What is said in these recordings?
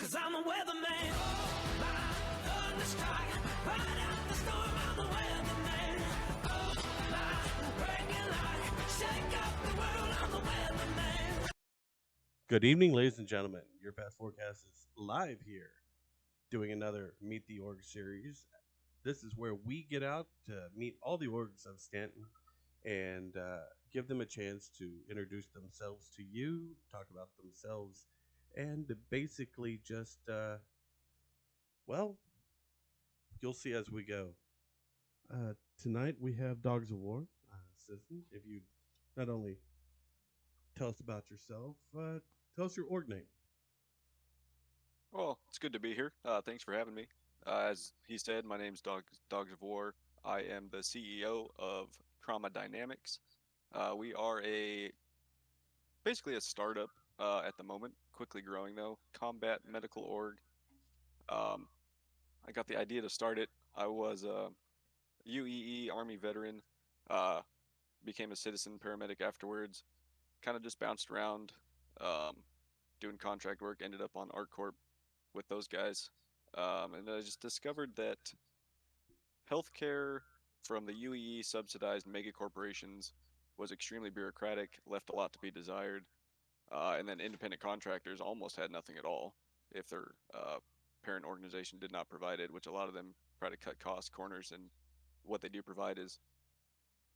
'cause I'm the weatherman. Oh, my thunderstrike, ride out the storm, I'm the weatherman. Oh, my bragging light, shake up the world, I'm the weatherman. Good evening, ladies and gentlemen. Your Past Forecast is live here, doing another Meet the Org series. This is where we get out to meet all the orgs of Stanton and give them a chance to introduce themselves to you, talk about themselves, and to basically just, well, you'll see as we go. Tonight we have Dogs of War. Citizen, if you not only tell us about yourself, tell us your org name. Well, it's good to be here. Thanks for having me. As he said, my name's Dogs of War. I am the CEO of Trauma Dynamics. We are basically a startup at the moment, quickly growing though. Combat medical org. Um, I got the idea to start it. I was a UEE Army veteran. Uh, Became a citizen paramedic afterwards. Kind of just bounced around, um, doing contract work. Ended up on ArcCorp with those guys. And I just discovered that healthcare from the UEE subsidized mega corporations was extremely bureaucratic, left a lot to be desired, and then independent contractors almost had nothing at all if their parent organization did not provide it, which a lot of them try to cut cost corners, and what they do provide is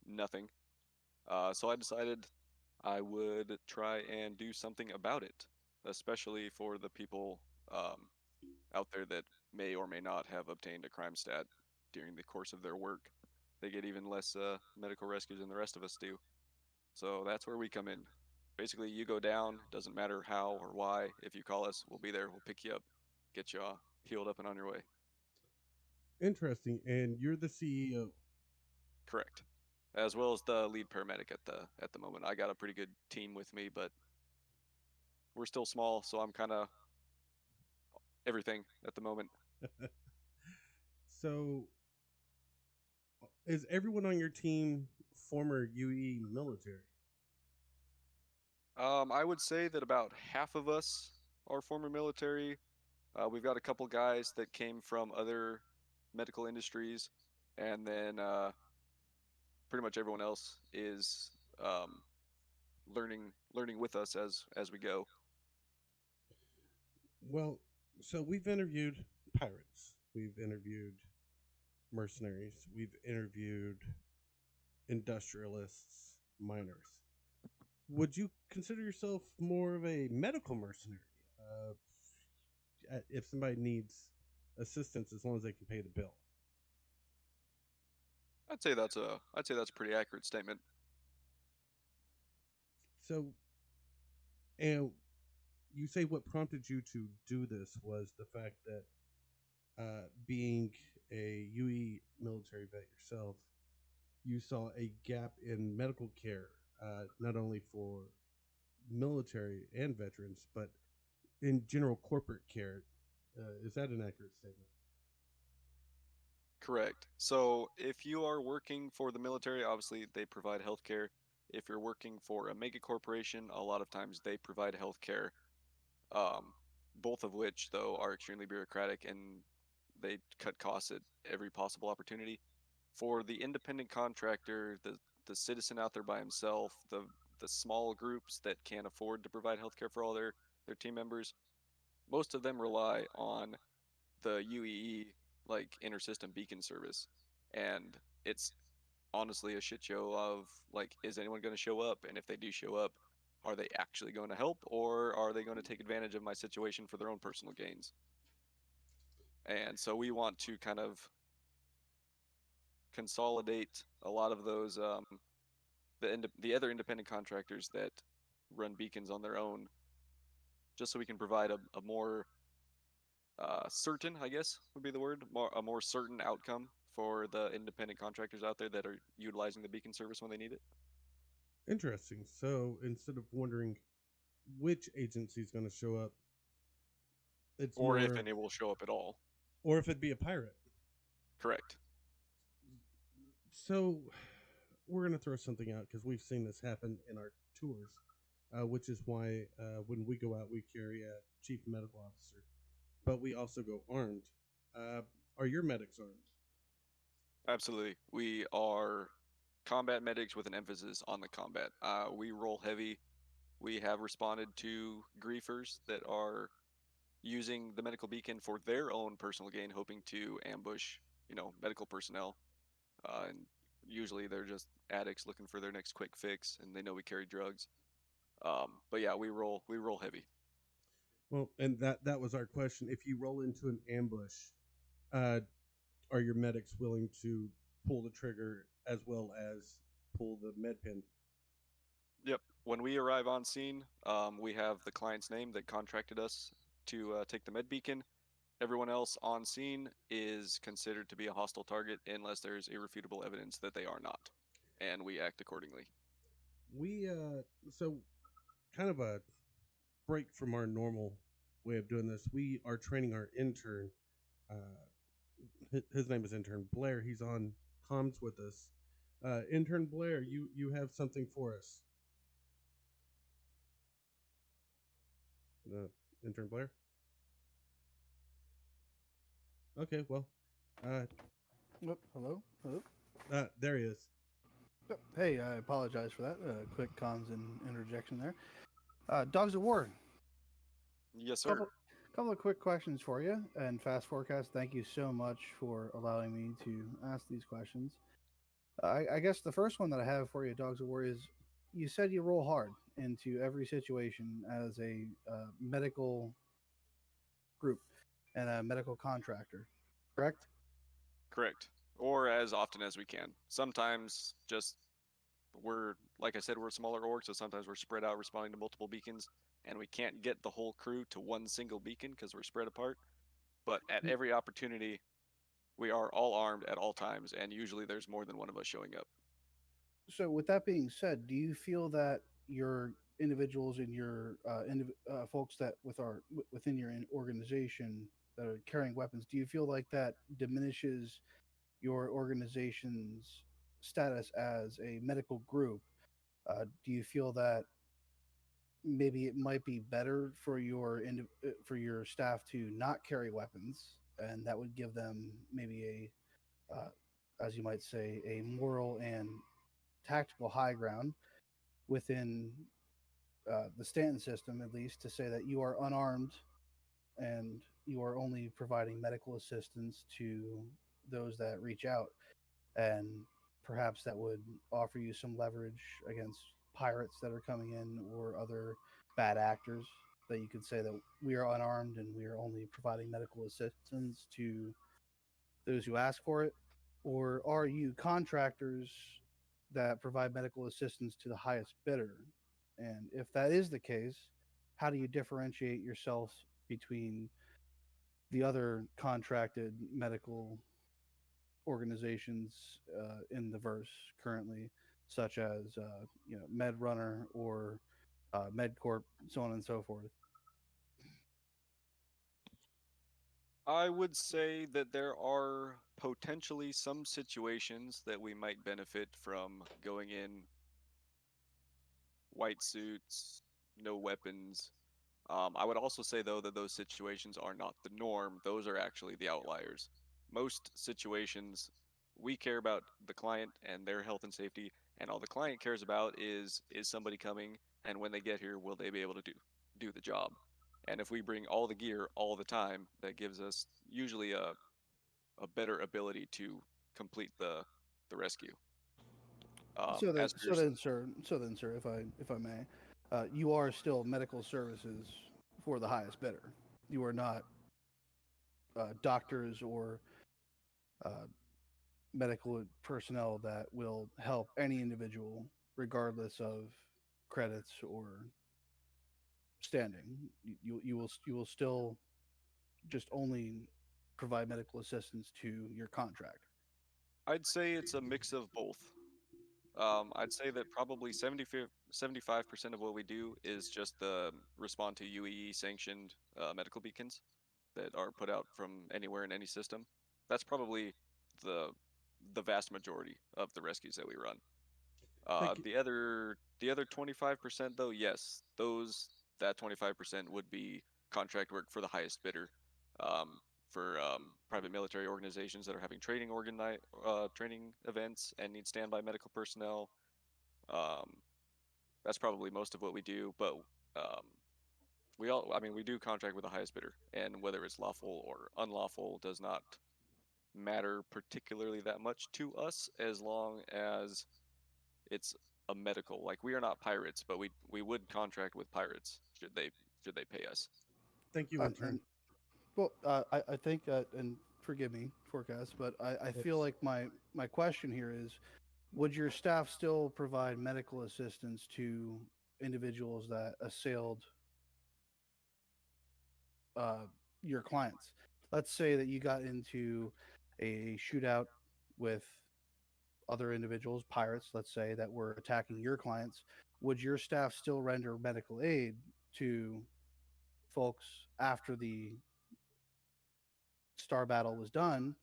nothing. So I decided I would try and do something about it, especially for the people out there that may or may not have obtained a crime stat during the course of their work. They get even less medical rescues than the rest of us do. So that's where we come in. Basically, you go down, doesn't matter how or why. If you call us, we'll be there. We'll pick you up, get you healed up and on your way. Interesting, and you're the CEO. Correct. As well as the lead paramedic at the moment. I got a pretty good team with me, but we're still small, so I'm kind of everything at the moment. So, is everyone on your team former UE military? I would say that about half of us are former military. We've got a couple guys that came from other medical industries, and then pretty much everyone else is learning with us as we go. Well, so we've interviewed pirates, we've interviewed mercenaries, we've interviewed industrialists, miners. Would you consider yourself more of a medical mercenary? If somebody needs assistance, as long as they can pay the bill. I'd say that's a pretty accurate statement. So, and you say what prompted you to do this was the fact that being a UE military vet yourself, you saw a gap in medical care, not only for military and veterans, but in general corporate care. Is that an accurate statement? Correct. So if you are working for the military, obviously they provide healthcare. If you're working for a mega corporation, a lot of times they provide healthcare. Um, Both of which though are extremely bureaucratic and they cut costs at every possible opportunity. For the independent contractor, the citizen out there by himself, the small groups that can't afford to provide healthcare for all their team members, most of them rely on the UEE like intersystem beacon service, and it's honestly a shit show of like, is anyone going to show up? And if they do show up, are they actually going to help, or are they going to take advantage of my situation for their own personal gains? And so we want to kind of consolidate a lot of those the other independent contractors that run beacons on their own, just so we can provide a more certain, I guess would be the word, a more certain outcome for the independent contractors out there that are utilizing the beacon service when they need it. Interesting. So instead of wondering which agency is going to show up, it's Or if more, any will show up at all. or if it'd be a pirate. Correct. So we're going to throw something out because we've seen this happen in our tours, which is why when we go out, we carry a chief medical officer. but we also go armed. Uh, are your medics armed? Absolutely. We are combat medics with an emphasis on the combat. We roll heavy. We have responded to griefers that are using the medical beacon for their own personal gain, hoping to ambush, medical personnel. And usually they're just addicts looking for their next quick fix, and they know we carry drugs. But yeah, we roll heavy. Well, and that was our question. If you roll into an ambush, uh, are your medics willing to pull the trigger as well as pull the med pin? Yep. When we arrive on scene, we have the client's name that contracted us to take the med beacon. Everyone else on scene is considered to be a hostile target unless there's irrefutable evidence that they are not, and we act accordingly. We so kind of a break from our normal way of doing this. We are training our intern. His name is Intern Blair. He's on comms with us. Intern Blair, you have something for us. Intern Blair. Okay, well, uh, Yep. Hello. Hello. there he is. Yep. Hey, I apologize for that. Quick comms and interjection there. Dogs of War. Yes, sir. Couple of quick questions for you. And Fast Forecast, thank you so much for allowing me to ask these questions. I guess the first one that I have for you, Dogs of War, is you said you roll hard into every situation as a medical group and a medical contractor, correct? Correct. Or as often as we can. Sometimes just like I said, we're a smaller org, so sometimes we're spread out responding to multiple beacons, and we can't get the whole crew to one single beacon because we're spread apart. But at every opportunity, we are all armed at all times, and usually there's more than one of us showing up. So, with that being said, do you feel that your individuals and your folks that within your organization that are carrying weapons, do you feel like that diminishes your organization's status as a medical group? Do you feel that maybe it might be better for for your staff to not carry weapons, and that would give them maybe as you might say, a moral and tactical high ground within the Stanton system, at least, to say that you are unarmed and you are only providing medical assistance to those that reach out, and perhaps that would offer you some leverage against pirates that are coming in or other bad actors, that you could say that we are unarmed and we are only providing medical assistance to those who ask for it? Or are you contractors that provide medical assistance to the highest bidder? And if that is the case, how do you differentiate yourself between the other contracted medical organizations in the verse currently, such as MedRunner or MedCorp, so on and so forth? I would say that there are potentially some situations that we might benefit from going in white suits, no weapons. I would also say, though, that those situations are not the norm. Those are actually the outliers. Most situations, we care about the client and their health and safety, and all the client cares about is somebody coming, and when they get here, will they be able to do the job? And if we bring all the gear all the time, that gives us usually a better ability to complete the rescue. As for your, Sir, if I may, you are still medical services for the highest bidder. You are not doctors or uh, medical personnel that will help any individual, regardless of credits or standing. You will still just only provide medical assistance to your contractor. I'd say it's a mix of both. I'd say that probably 75% of what we do is just the respond to UEE sanctioned medical beacons that are put out from anywhere in any system. That's probably the the vast majority of the rescues that we run. Thank you. The other 25% though, yes, that 25% would be contract work for the highest bidder. for private military organizations that are having training events and need standby medical personnel. Um, that's probably most of what we do, but um, we do contract with the highest bidder, and whether it's lawful or unlawful does not matter particularly that much to us, as long as it's a medical. Like, we are not pirates, but we would contract with pirates should they pay us. Thank you, intern. And well, I think, and forgive me, forecast, but I feel It's- like my question here is, would your staff still provide medical assistance to individuals that assailed uh, your clients? Let's say that you got into a shootout with other individuals, pirates, let's say, that were attacking your clients. Would your staff still render medical aid to folks after the star battle was done?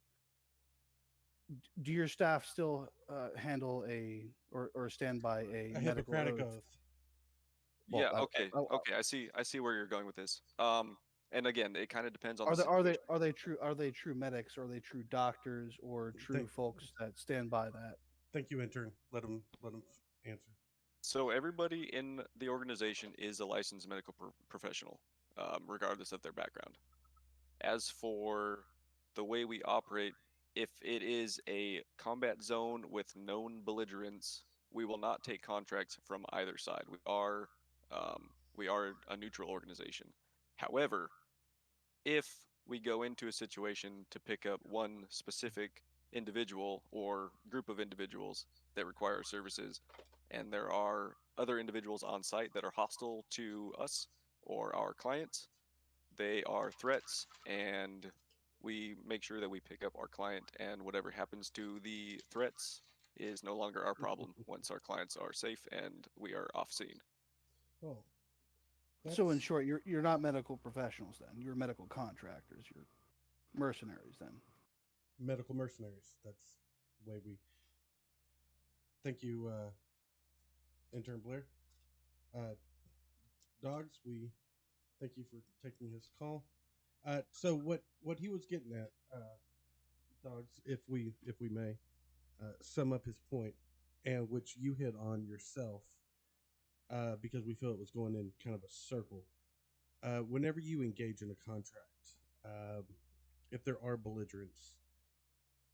Do your staff still handle or stand by a a medical Hippocratic oath? oath. Yeah, Well, okay, I see where you're going with this. And again, it kind of depends on are the they situation. are they true medics? Or are they true doctors or true Thank, folks that stand by that? thank you, intern. Let him answer. So everybody in the organization is a licensed medical professional, regardless of their background. As for the way we operate, if it is a combat zone with known belligerents, we will not take contracts from either side. We are a neutral organization. However, if we go into a situation to pick up one specific individual or group of individuals that require services, and there are other individuals on site that are hostile to us or our clients, they are threats, and we make sure that we pick up our client, and whatever happens to the threats is no longer our problem once our clients are safe and we are off scene. Oh, So in that's short, you're not medical professionals then. You're medical contractors. You're mercenaries then. medical mercenaries. That's the way we. Thank you, intern Blair. Uh, dogs, we thank you for taking his call. So what he was getting at, dogs, if we may, sum up his point, and which you hit on yourself, because we feel it was going in kind of a circle. Whenever you engage in a contract, um, if there are belligerents,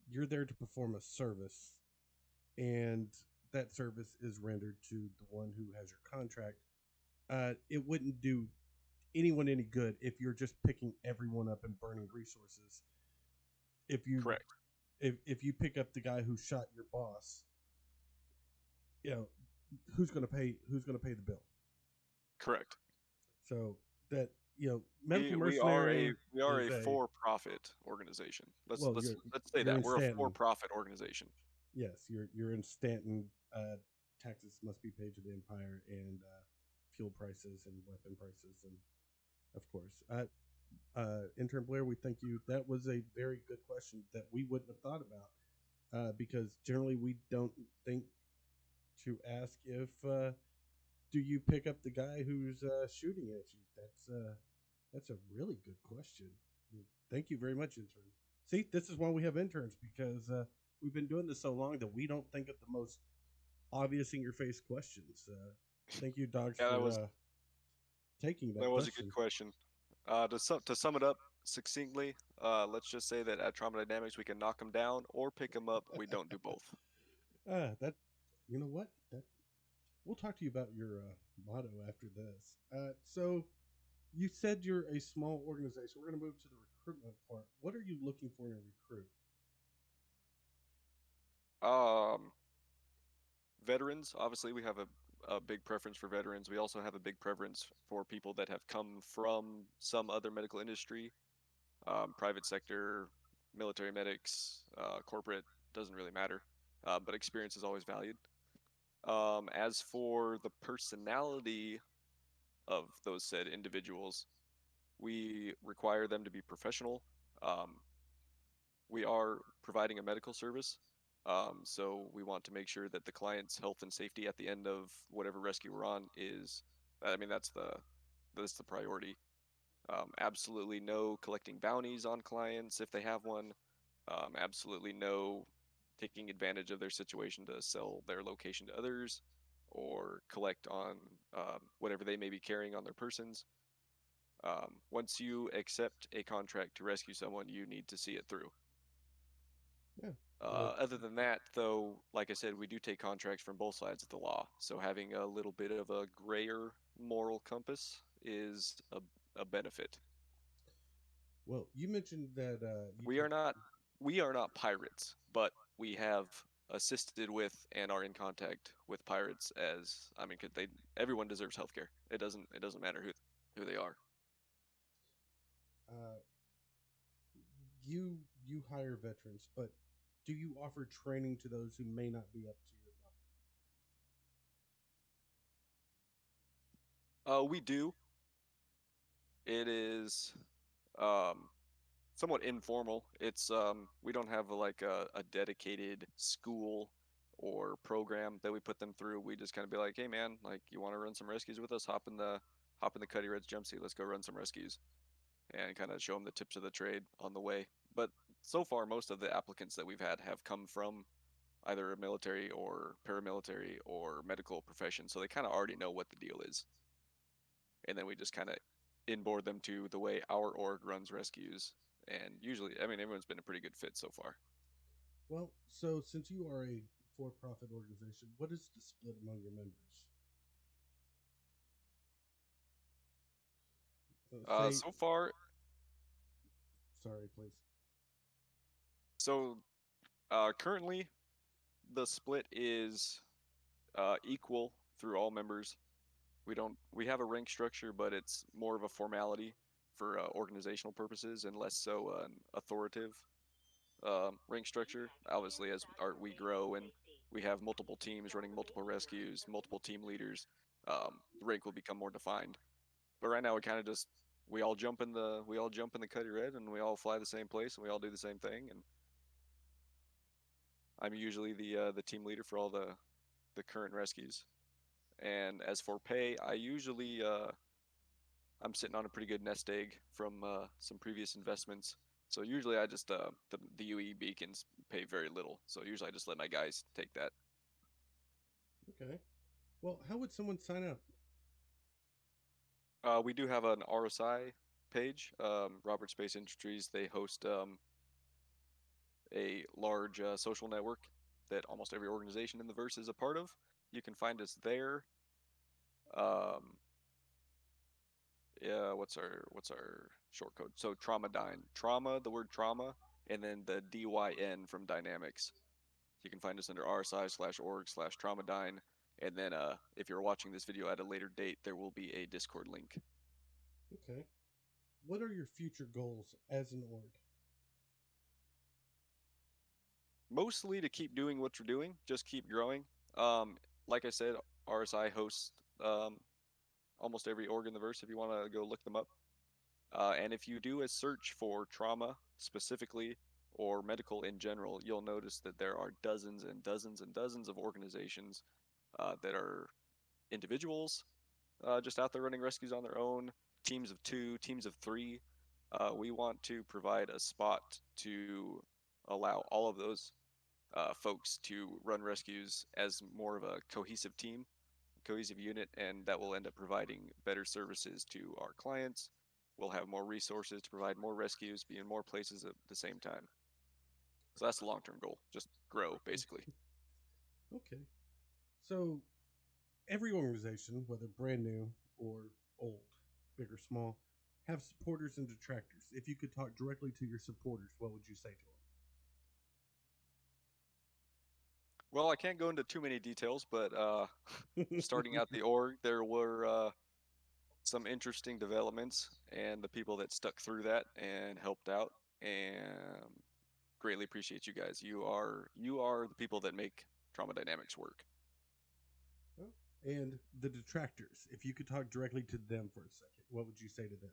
you're there to perform a service, and that service is rendered to the one who has your contract. It wouldn't do anyone any good if you're just picking everyone up and burning resources. If you Correct. if you pick up the guy who shot your boss, you know who's going to pay the bill. Correct. So that medical We mercenary we are is a for-profit organization. well, Let's say you're that in we're a Stanton. for-profit organization. Yes, you're in Stanton. Taxes must be paid to the empire, and fuel prices and weapon prices, and of course, intern Blair, we thank you. That was a very good question that we wouldn't have thought about, because generally we don't think to ask if do you pick up the guy who's shooting at you. That's a really good question. Thank you very much, intern. See, this is why we have interns, because we've been doing this so long that we don't think of the most obvious in your face questions. Thank you, dogs, Yeah, for taking that that was a question. good question. To sum it up succinctly, let's just say that at Trauma Dynamics we can knock them down or pick them up. We don't do both. That you know what? That we'll talk to you about your motto after this. So you said you're a small organization. We're going to move to the recruitment part. What are you looking for in a recruit? Veterans, obviously, we have a big preference for veterans. We also have a big preference for people that have come from some other medical industry, private sector, military medics, corporate, doesn't really matter. But experience is always valued. As for the personality of those said individuals, we require them to be professional. Um, we are providing a medical service, so we want to make sure that the client's health and safety at the end of whatever rescue we're on is. I mean, that's the priority. Absolutely no collecting bounties on clients if they have one. Absolutely no taking advantage of their situation to sell their location to others or collect on whatever they may be carrying on their persons. Once you accept a contract to rescue someone, you need to see it through. Yeah. Well, Other than that, though, like I said, we do take contracts from both sides of the law. So having a little bit of a grayer moral compass is a benefit. well, you mentioned that you We take. are not we are not pirates, but we have assisted with and are in contact with pirates as I mean, could they everyone deserves healthcare. It doesn't matter who they are. Uh, you hire veterans, but do you offer training to those who may not be up to your We do. It is um somewhat informal. It's we don't have like a dedicated school or program that we put them through. We just kind of be like, hey man, like you want to run some rescues with us? Hop in the Cuddy Reds jumpsuit. Let's go run some rescues and kind of show them the tips of the trade on the way. But so far, most of the applicants that we've had have come from either a military or paramilitary or medical profession, so they kind of already know what the deal is. And then we just kind of inboard them to the way our org runs rescues. And usually, I mean, everyone's been a pretty good fit so far. Well, so since you are a for-profit organization, what is the split among your members? Say, So far, sorry, please. so currently, the split is equal through all members. We have a rank structure, but it's more of a formality for organizational purposes and less so an authoritative rank structure. Obviously, as we grow and we have multiple teams running multiple rescues, multiple team leaders, the rank will become more defined. But right now, we kind of just we all jump in the Cuddy Red and we all fly the same place and we all do the same thing. And I'm usually the team leader for all the current rescues. And as for pay, I usually I'm sitting on a pretty good nest egg from some previous investments. So usually I just the UE beacons pay very little. So usually I just let my guys take that. Okay. Well, how would someone sign up? We do have an RSI page, Robert Space Industries. They host a large social network that almost every organization in the verse is a part of. You can find us there. Um, yeah, what's our short code? So Traumadyne, trauma, the word trauma, and then the DYN from Dynamics. You can find us under rsi/org/Traumadyne, and then if you're watching this video at a later date, there will be a Discord link. Okay. What are your future goals as an org? Mostly to keep doing what you're doing, just keep growing. Like I said, RSI hosts almost every org in the verse if you want to go look them up. And if you do a search for trauma specifically or medical in general, you'll notice that there are dozens and dozens and dozens of organizations that are individuals just out there running rescues on their own, teams of 2, teams of 3. We want to provide a spot to allow all of those folks to run rescues as more of a cohesive team, cohesive unit, and that will end up providing better services to our clients. We'll have more resources to provide more rescues, be in more places at the same time. So that's the long-term goal. Just grow, basically. Okay. So, every organization, whether brand new or old, big or small, have supporters and detractors. If you could talk directly to your supporters, what would you say to Well, I can't go into too many details, but them? starting out the org, there were some interesting developments, and the people that stuck through that and helped out, and greatly appreciate you guys. You are the people that make Trauma Dynamics work. And the detractors, if you could talk directly to them for a second, what would you say to them?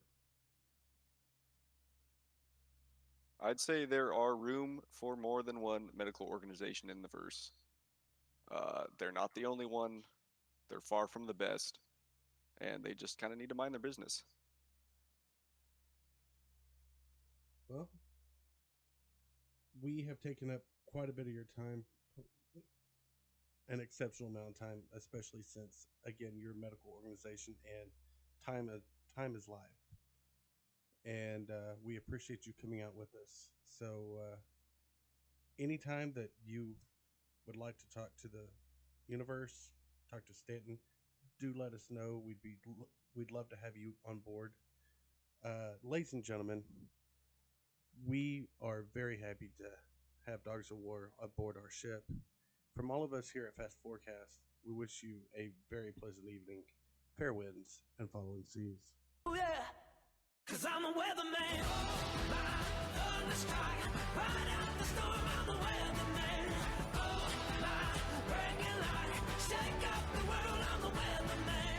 I'd say there are room for more than one medical organization in the verse. They're not the only one. They're far from the best, and they just kind of need to mind their business. Well, we have taken up quite a bit of your time, an exceptional amount of time, especially since, again, you're a medical organization and time is life. And we appreciate you coming out with us. So, anytime that you would like to talk to the universe, talk to Stanton, do let us know. We'd love to have you on board. Ladies and gentlemen, we are very happy to have Dogs of War aboard our ship. From all of us here at Fast Forecast, we wish you a very pleasant evening, fair winds, and following seas. Oh yeah, 'cause I'm a weatherman. Oh my, thunder strike, ride out the storm. I'm a weatherman. Oh my, bring it light, shake up the world. I'm a weatherman.